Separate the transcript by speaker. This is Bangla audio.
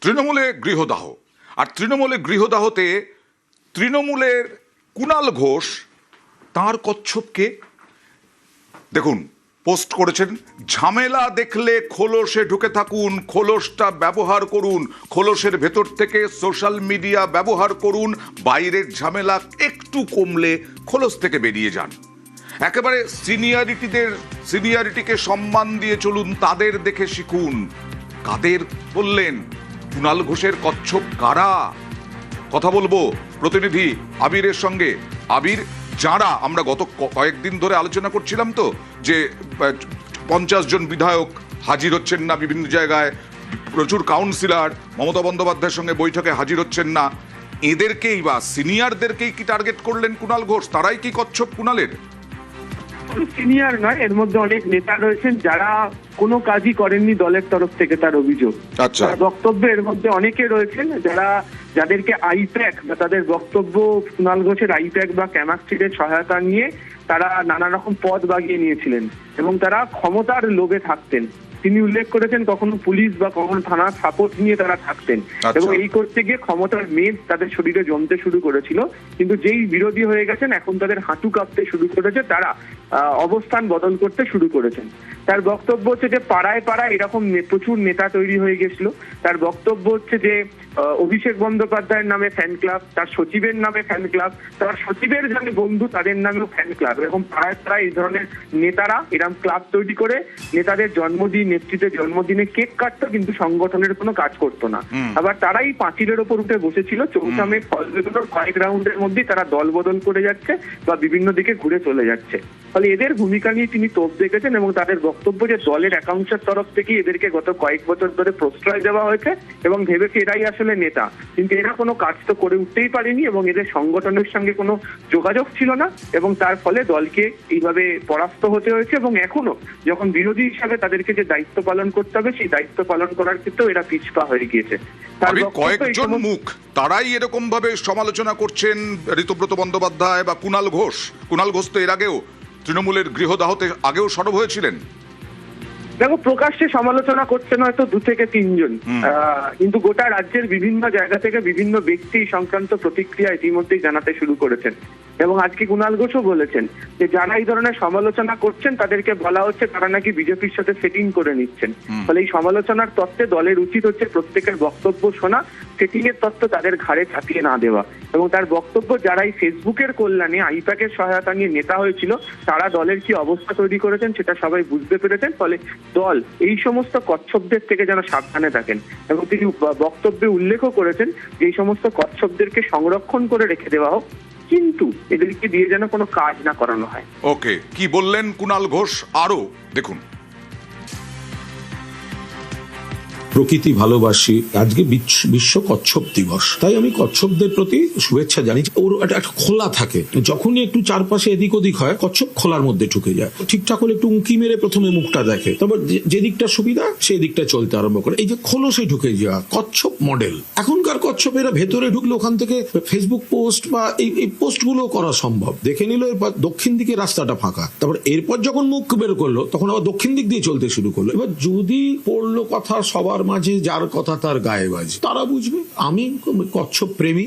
Speaker 1: তৃণমূলে গৃহদাহ, আর তৃণমূলে গৃহদাহতে তৃণমূলের কুণাল ঘোষ তার কচ্ছপকে দেখুন পোস্ট করেছেন, ঝামেলা দেখলে খোলসে ঢুকে থাকুন, খোলসটা ব্যবহার করুন, খোলসের ভেতর থেকে সোশ্যাল মিডিয়া ব্যবহার করুন, বাইরের ঝামেলা একটু কমলে খোলস থেকে বেরিয়ে যান। একেবারে সিনিয়রিটিকে সম্মান দিয়ে চলুন, তাদের দেখে শিখুন। কাদের বললেন? কুণাল ঘোষের কচ্ছপ কারা? কথা বলবো প্রতিনিধি আবিরের সঙ্গে। আবির, যারা আমরা গত কয়েকদিন ধরে আলোচনা করছিলাম তো যে 50 জন বিধায়ক হাজির হচ্ছেন না বিভিন্ন জায়গায়, প্রচুর কাউন্সিলর মমতা বন্দ্যোপাধ্যায়ের সঙ্গে বৈঠকে হাজির হচ্ছেন না, এদেরকেই বা সিনিয়রদেরকেই কি টার্গেট করলেন কুণাল ঘোষ? তারাই কি কচ্ছপ কুণালের?
Speaker 2: সিনিয়র নয়, এর মধ্যে অনেক নেতা রয়েছেন যারা কোনো কাজই করেননি দলের তরফ থেকে, তার অভিযোগ।
Speaker 1: আচ্ছা,
Speaker 2: বক্তব্য এর মধ্যে অনেকে রয়েছেন যাদেরকে আইপ্যাক বা তাদের বক্তব্য কুণাল ঘোষের আইপ্যাক বা ক্যামাস্ট্রিডের সহায়তা নিয়ে তারা নানা রকম পদ বাগিয়ে নিয়েছিলেন এবং তারা ক্ষমতার লোভে থাকতেন। তিনি উল্লেখ করেছেন কখনো পুলিশ বা কখনো থানার সাপোর্ট নিয়ে তারা থাকতেন এবং এই করতে গিয়ে ক্ষমতার মেদ তাদের শরীরে জমতে শুরু করেছিল। কিন্তু যেই বিরোধী হয়ে গেছেন এখন তাদের হাঁটু কাঁপতে শুরু করেছে, তারা অবস্থান বদল করতে শুরু করেছেন। তার বক্তব্য হচ্ছে যে পাড়ায় পাড়ায় এরকম প্রচুর নেতা তৈরি হয়ে গেছিল। তার বক্তব্য হচ্ছে যে অভিষেক বন্দ্যোপাধ্যায়ের নামে ফ্যান ক্লাব, তার সচিবের নামে ফ্যান ক্লাব, তার সচিবের যারা বন্ধু তাদের নামেও ফ্যান ক্লাব, এরকম পাড়ায় পাড়ায় এই ধরনের নেতারা এরকম ক্লাব তৈরি করে নেতাদের জন্মদিন, নেতৃত্বের জন্মদিনে কেক কাটতো কিন্তু সংগঠনের কোনো কাজ করতো না। আবার তারাই পাঁচিলের ওপর উঠে বসেছিল। 4 মে ফল বেরোনোর কয়েক রাউন্ডের মধ্যেই তারা দল বদল করে যাচ্ছে বা বিভিন্ন দিকে ঘুরে চলে যাচ্ছে। ফলে এদের ভূমিকা নিয়ে তিনি তোপ দেখেছেন এবং তাদের বক্তব্য যে দলের একাংশের তরফ থেকে এদেরকে গত কয়েক বছর ধরে প্রশ্রয় দেওয়া হয়েছে এবং ভেবেছে এরাই আসলে নেতা, কিন্তু এরা কোনো কাজ তো করে উঠতেই পারেনি এবং এদের সংগঠনের সঙ্গে কোনো যোগাযোগ ছিল না এবং তার ফলে দলকে এইভাবে পরাস্ত হতে হয়েছে এবং এখনো যখন বিরোধী হিসাবে তাদেরকে যে দায়িত্ব পালন করতে হবে সেই দায়িত্ব পালন করার ক্ষেত্রেও এরা পিছপা হয়ে গিয়েছে।
Speaker 1: কয়েকজন মুখ তারাই এরকম ভাবে সমালোচনা করছেন ঋতুব্রত বন্দ্যোপাধ্যায় বা কুণাল ঘোষ। কুণাল ঘোষ তো এর আগেও তৃণমূলের গৃহদাহতে আগেও সরব হয়েছিলেন।
Speaker 2: দেখো, প্রকাশ্যে সমালোচনা করছেন হয়তো 2 থেকে 3 জন, কিন্তু গোটা রাজ্যের বিভিন্ন জায়গা থেকে বিভিন্ন ব্যক্তি সংক্রান্ত প্রতিক্রিয়া ইতিমধ্যেই জানাতে শুরু করেছেন এবং আজকে কুণাল ঘোষও বলেছেন যে যারা এই ধরনের সমালোচনা করছেন তাদেরকে বলা হচ্ছে তারা নাকি বিজেপির সাথে সেটিং করে নিচ্ছেন। ফলে এই সমালোচনার তত্ত্বে দলের উচিত হচ্ছে প্রত্যেকের বক্তব্য শোনা, সেটিং এর তত্ত্ব তাদের ঘাড়ে চাপিয়ে না দেওয়া। এবং তার বক্তব্য যারা এই ফেসবুকের কল্যাণে আইপ্যাকের সহায়তা নিয়ে নেতা হয়েছিল তারা দলের কি অবস্থা তৈরি করেছেন সেটা সবাই বুঝতে পেরেছেন। ফলে দল এই সমস্ত কচ্ছপদের থেকে যেন সাবধানে থাকেন এবং তিনি বক্তব্যে উল্লেখও করেছেন যে এই সমস্ত কচ্ছপদেরকে সংরক্ষণ করে রেখে দেওয়া হোক, কিন্তু এদেরকে দিয়ে যেন কোনো কাজ না করানো হয়।
Speaker 1: ওকে, কি বললেন কুণাল ঘোষ আরো দেখুন।
Speaker 3: প্রকৃতি ভালোবাসি, আজকে বিশ্ব কচ্ছপ দিবস, তাই আমি কচ্ছপদের প্রতি শুভেচ্ছা জানি। ওর একটা খোলা থাকে, যখনই একটু চারপাশে এদিক ওদিক হয় কচ্ছপ খোলার মধ্যে ঢুকে যায়। ঠিকঠাক হলে একটু উঁকি মেরে প্রথমে মুখটা দেখে, তারপর যে দিকটা সুবিধা সেই দিকটা চলতে আরম্ভ করে। এই যে খোলসে ঢুকে যাওয়া কচ্ছপ মডেল, এখনকার কচ্ছপেরা ভেতরে ঢুকলে ওখান থেকে ফেসবুক পোস্ট বা এই পোস্ট গুলো করা সম্ভব। দেখে নিল এরপর দক্ষিণ দিকে রাস্তাটা ফাঁকা, তারপর এরপর যখন মুখ বের করলো তখন আবার দক্ষিণ দিক দিয়ে চলতে শুরু করলো। এবার যদি পড়লো কথা সবার মাঝে যার কথা তার গায়ে বাজে, তারা বুঝবে। আমি কচ্ছপ প্রেমী।